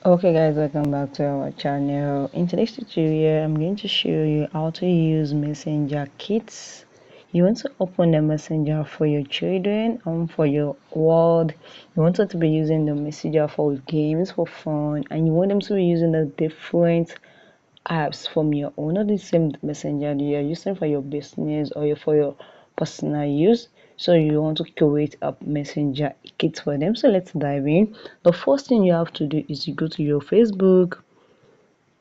Okay guys, welcome back to our channel. In today's tutorial I'm going to show you how to use messenger kits. You want to open the messenger for your children and for your world. You want them to be using the messenger for games, for fun, and you want them to be using the different apps from your own, not the same messenger that you're using for your business or for your personal use. So you want to create a messenger kit for them. So let's dive in. The first thing you have to do is you go to your Facebook.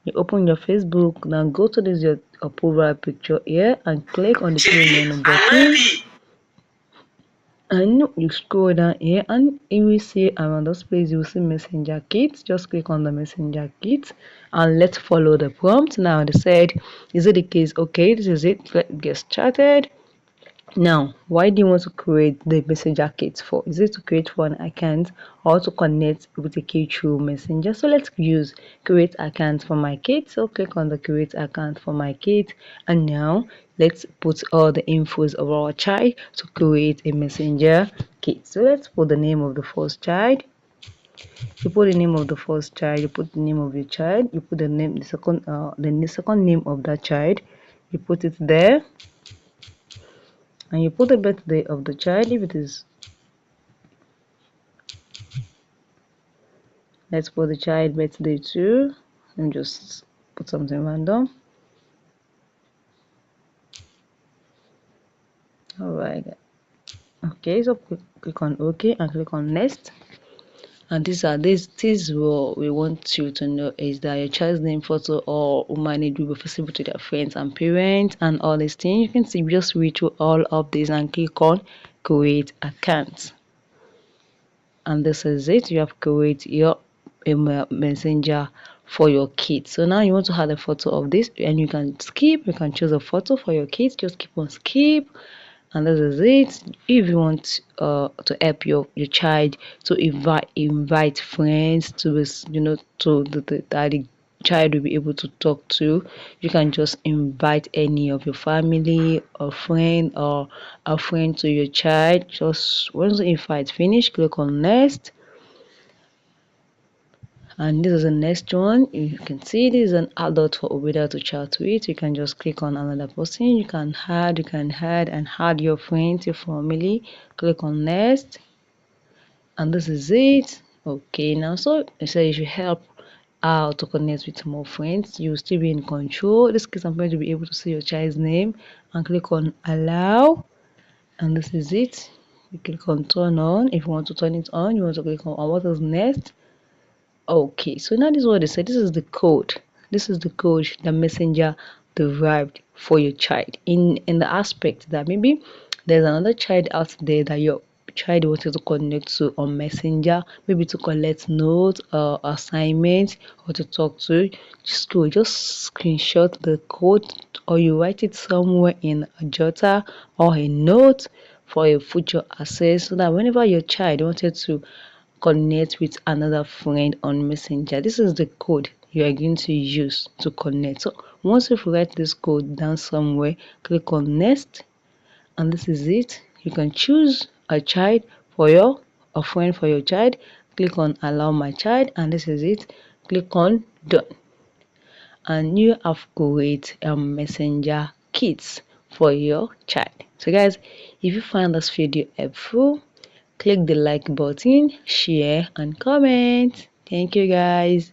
You open your Facebook, now go to this your profile picture here and click on the three menu button, and you scroll down here and you will see around this place you will see messenger kit. Just click on the messenger kit and let's follow the prompt. Now they said, is it the case? Okay, this is it. Let's get started. Now, why do you want to create the messenger kit for? Is it to create for an account or to connect with a kit through messenger? So let's use create account for my kit. So click on the create account for my kit, and now let's put all the infos of our child to create a messenger kit. So let's put the name of the first child. You put the name of the first child, you put the name of your child, you put the name, the second name of that child, you put it there, and you put the birthday of the child. If it is, let's put the child birthday too, and just put something random. All right, okay, so click on OK and click on next. And this what we want you to know is that your child's name, photo, or manage will be visible to their friends and parents and all these things. You can see, just read through all of this and click on create account. And this is it. You have created your messenger for your kids. So now you want to add a photo of this, and you can skip. You can choose a photo for your kids. Just keep on skip, and this is it. If you want to help your child to invite friends to this, to that the child will be able to talk to, you can just invite any of your family or friend or a friend to your child. Just once the invite finish, click on next. And this is the next one. You can see this is an adult for Obeda to chat with. You can just click on another person. You can add and add your friends, your family. Click on next, and this is it. Okay, now so it says you should help out to connect with more friends. You will still be in control. This case, I'm going to be able to see your child's name and click on allow, and this is it. You click on turn on. If you want to turn it on, you want to click on what is next. Okay, so now this is what they said. This is the code. This is the code the messenger derived for your child in the aspect that maybe there's another child out there that your child wanted to connect to on messenger, maybe to collect notes or assignments or to talk to. Just screenshot the code, or you write it somewhere in a jotter or a note for a future access, so that whenever your child wanted to connect with another friend on messenger, this is the code you are going to use to connect. So once you write this code down somewhere, click on next, and this is it. You can choose a child for your a friend for your child. Click on allow my child, and this is it. Click on done, and you have created a messenger kits for your child. So guys, if you find this video helpful, click the like button, share and comment. Thank you guys.